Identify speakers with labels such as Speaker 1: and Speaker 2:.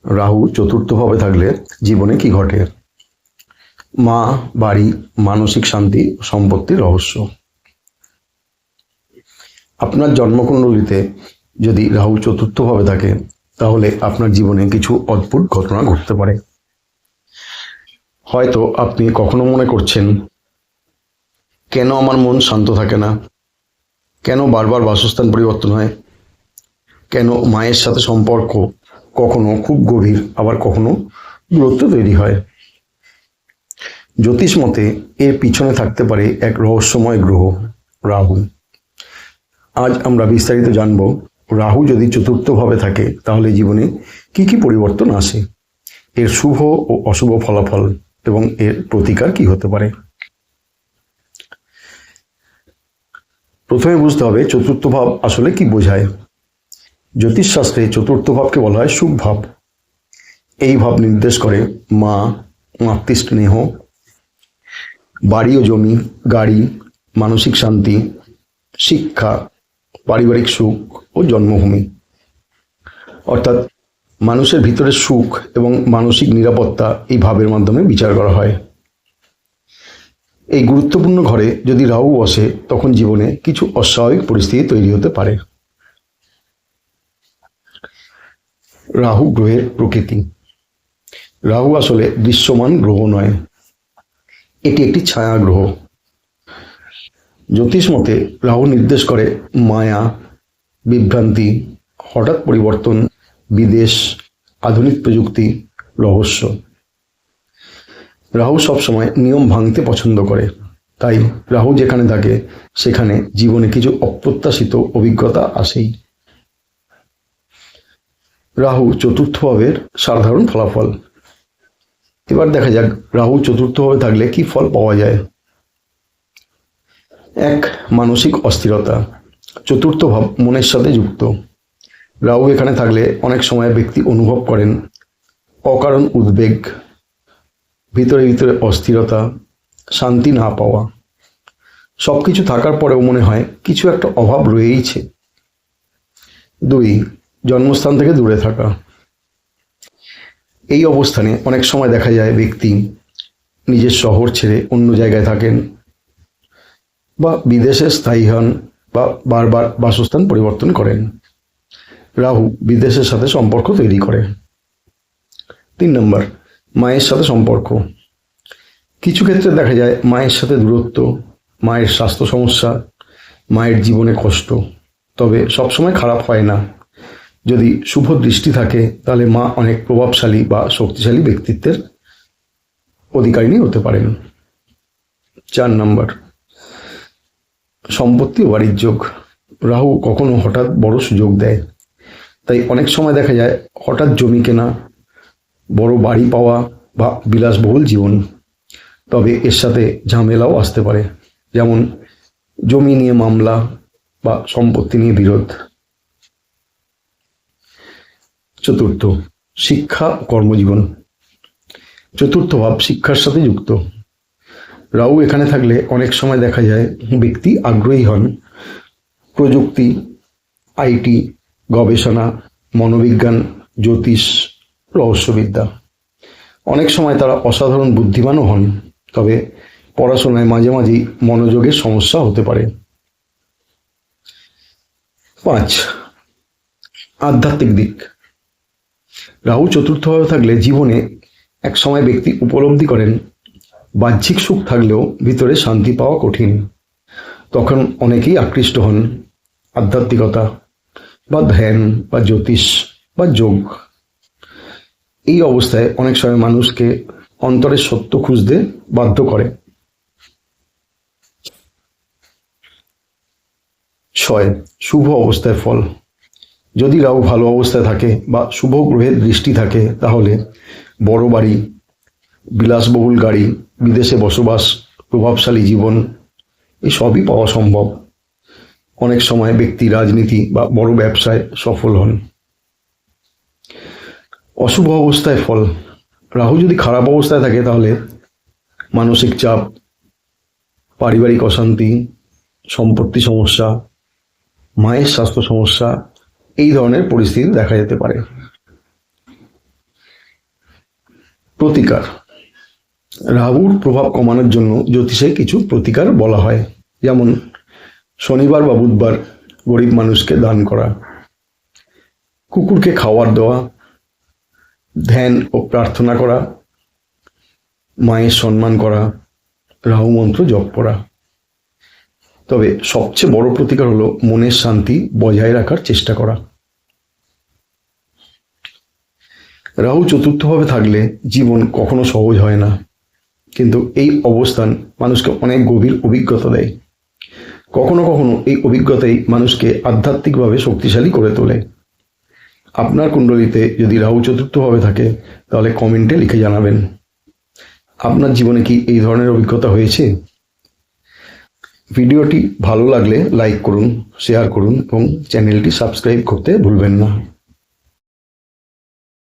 Speaker 1: রাহু চতুর্থভাবে থাকলে জীবনে কি ঘটে? মা, বাড়ি, মানসিক শান্তি, সম্পত্তির রহস্য। আপনার জন্মকুণ্ডলিতে যদি রাহু চতুর্থভাবে থাকে তাহলে আপনার জীবনে কিছু অদ্ভুত ঘটনা ঘটতে পারে। হয়তো আপনি কখনো মনে করছেন, কেন আমার মন শান্ত থাকে না, কেন বারবার বাসস্থান পরিবর্তন হয়, কেন মায়ের সাথে সম্পর্ক কখনো খুব গভীর আবার কখনো দূরত্ব তৈরি হয়। জ্যোতিষ মতে এর পিছনে থাকতে পারে এক রহস্যময় গ্রহ রাহু। আজ আমরা বিস্তারিত জানব রাহু যদি চতুর্থভাবে থাকে তাহলে জীবনে কি কি পরিবর্তন আসে, এর শুভ ও অশুভ ফলাফল এবং এর প্রতিকার কি হতে পারে। প্রথমে বুঝতে হবে চতুর্থ ভাব আসলে কি বোঝায়। জ্যোতিষশাস্ত্রে চতুর্থ ভাবকে বলা হয় সুখ ভাব। এই ভাব নির্দেশ করে মা, মাতৃস্নেহ, বাড়ি ও জমি, গাড়ি, মানসিক শান্তি, শিক্ষা, পারিবারিক সুখ ও জন্মভূমি। অর্থাৎ মানুষের ভিতরের সুখ এবং মানসিক নিরাপত্তা এই ভাবের মাধ্যমে বিচার করা হয়। এই গুরুত্বপূর্ণ ঘরে যদি রাহু বসে তখন জীবনে কিছু অস্বাভাবিক পরিস্থিতি তৈরি হতে পারে। রাহু গ্রহের প্রকৃতি। রাহু আসলে দৃশ্যমান গ্রহ নয়, এটি একটি ছায়া গ্রহ। জ্যোতিষ মতে রাহু নির্দেশ করে মায়া, বিভ্রান্তি, হঠাৎ পরিবর্তন, বিদেশ, আধুনিক প্রযুক্তি, রহস্য। রাহু সবসময় নিয়ম ভাঙতে পছন্দ করে, তাই রাহু যেখানে থাকে সেখানে জীবনে কিছু অপ্রত্যাশিত অভিজ্ঞতা আসেই। রাহু চতুর্থ ভাবের সাধারণ ফলাফল। এবার দেখা যাক রাহু চতুর্থভাবে থাকলে কি ফল পাওয়া যায়। এক, মানসিক অস্থিরতা। চতুর্থ ভাব মনের সাথে যুক্ত। রাহু এখানে থাকলে অনেক সময় ব্যক্তি অনুভব করেন অকারণ উদ্বেগ, ভিতরে ভিতরে অস্থিরতা, শান্তি না পাওয়া। সব কিছু থাকার পরেও মনে হয় কিছু একটা অভাব রয়েইছে। দুই, জন্মস্থান থেকে দূরে থাকা। এই অবস্থানে অনেক সময় দেখা যায় ব্যক্তি নিজের শহর ছেড়ে অন্য জায়গায় থাকেন বা বিদেশে স্থায়ী হন বা বারবার বাসস্থান পরিবর্তন করেন। রাহু বিদেশের সাথে সম্পর্ক তৈরি করে। 3 নম্বর, মায়ের সাথে সম্পর্ক। কিছু ক্ষেত্রে দেখা যায় মায়ের সাথে দূরত্ব, মায়ের স্বাস্থ্য সমস্যা, মায়ের জীবনে কষ্ট। তবে সবসময় খারাপ হয় না। যদি শুভ দৃষ্টি থাকে তাহলে মা অনেক প্রভাবশালী বা শক্তিশালী ব্যক্তিত্বের অধিকারিণী হতে পারেন। 4 নম্বর, সম্পত্তি ও বাড়ির যোগ। রাহু কখনো হঠাৎ বড় সুযোগ দেয়, তাই অনেক সময় দেখা যায় হঠাৎ জমি কেনা, বড় বাড়ি পাওয়া বা বিলাসবহুল জীবন। তবে এর সাথে ঝামেলাও আসতে পারে, যেমন জমি নিয়ে মামলা বা সম্পত্তি নিয়ে বিরোধ। চতুর্থ, শিক্ষা ও কর্মজীবন। চতুর্থ ভাব শিক্ষার সাথে যুক্ত। রাহু এখানে থাকলে অনেক সময় দেখা যায় ব্যক্তি আগ্রহী হন প্রযুক্তি, আইটি, গবেষণা, মনোবিজ্ঞান, জ্যোতিষ, রহস্যবিদ্যা। অনেক সময় তারা অসাধারণ বুদ্ধিমানও হন, তবে পড়াশোনায় মাঝে মাঝেই মনোযোগের সমস্যা হতে পারে। 5, আধ্যাত্মিক দিক। রাহু চতুর্থভাবে থাকলে জীবনে এক সময় ব্যক্তি উপলব্ধি করেন বাহ্যিক সুখ থাকলেও ভিতরে শান্তি পাওয়া কঠিন। তখন অনেকেই আকৃষ্ট হন আধ্যাত্মিকতা বা ধ্যান বা জ্যোতিষ বা যোগ। এই অবস্থায় অনেক সময় মানুষকে অন্তরের সত্য খুঁজতে বাধ্য করে। 6, শুভ অবস্থায় ফল। যদি রাহু ভালো অবস্থায় থাকে বা শুভ গ্রহের দৃষ্টি থাকে তাহলে বড় বাড়ি, বিলাসবহুল গাড়ি, বিদেশে বসবাস, প্রভাবশালী জীবন এসবই পাওয়া সম্ভব। অনেক সময় ব্যক্তি রাজনীতি বা বড় ব্যবসায় সফল হন। অশুভ অবস্থায় ফল। রাহু যদি খারাপ অবস্থায় থাকে তাহলে মানসিক চাপ, পারিবারিক অশান্তি, সম্পত্তি সমস্যা, মায়ের স্বাস্থ্য সমস্যা এই ধরনের পরিস্থিতি দেখা যেতে পারে। প্রতিকার। রাহুর প্রভাব কমানোর জন্য জ্যোতিষে কিছু প্রতিকার বলা হয়, যেমন শনিবার বা বুধবার গরিব মানুষকে দান করা, কুকুরকে খাবার দেওয়া, ধ্যান ও প্রার্থনা করা, মায়ের সম্মান করা, রাহু মন্ত্র জপ করা। তবে সবচেয়ে বড় প্রতিকার হলো মনের শান্তি বজায় রাখার চেষ্টা করা। রাহু চতুর্থভাবে থাকলে জীবন কখনো সহজ হয় না, কিন্তু এই অবস্থান মানুষকে অনেক গভীর অভিজ্ঞতা দেয়। কখনো কখনো এই অভিজ্ঞতাই মানুষকে আধ্যাত্মিকভাবে শক্তিশালী করে তোলে। আপনার কুণ্ডলিতে যদি রাহু চতুর্থভাবে থাকে তাহলে কমেন্টে লিখে জানাবেন আপনার জীবনে কি এই ধরনের অভিজ্ঞতা হয়েছে। ভিডিওটি ভালো লাগলে লাইক করুন, শেয়ার করুন এবং চ্যানেলটি সাবস্ক্রাইব করতে ভুলবেন না।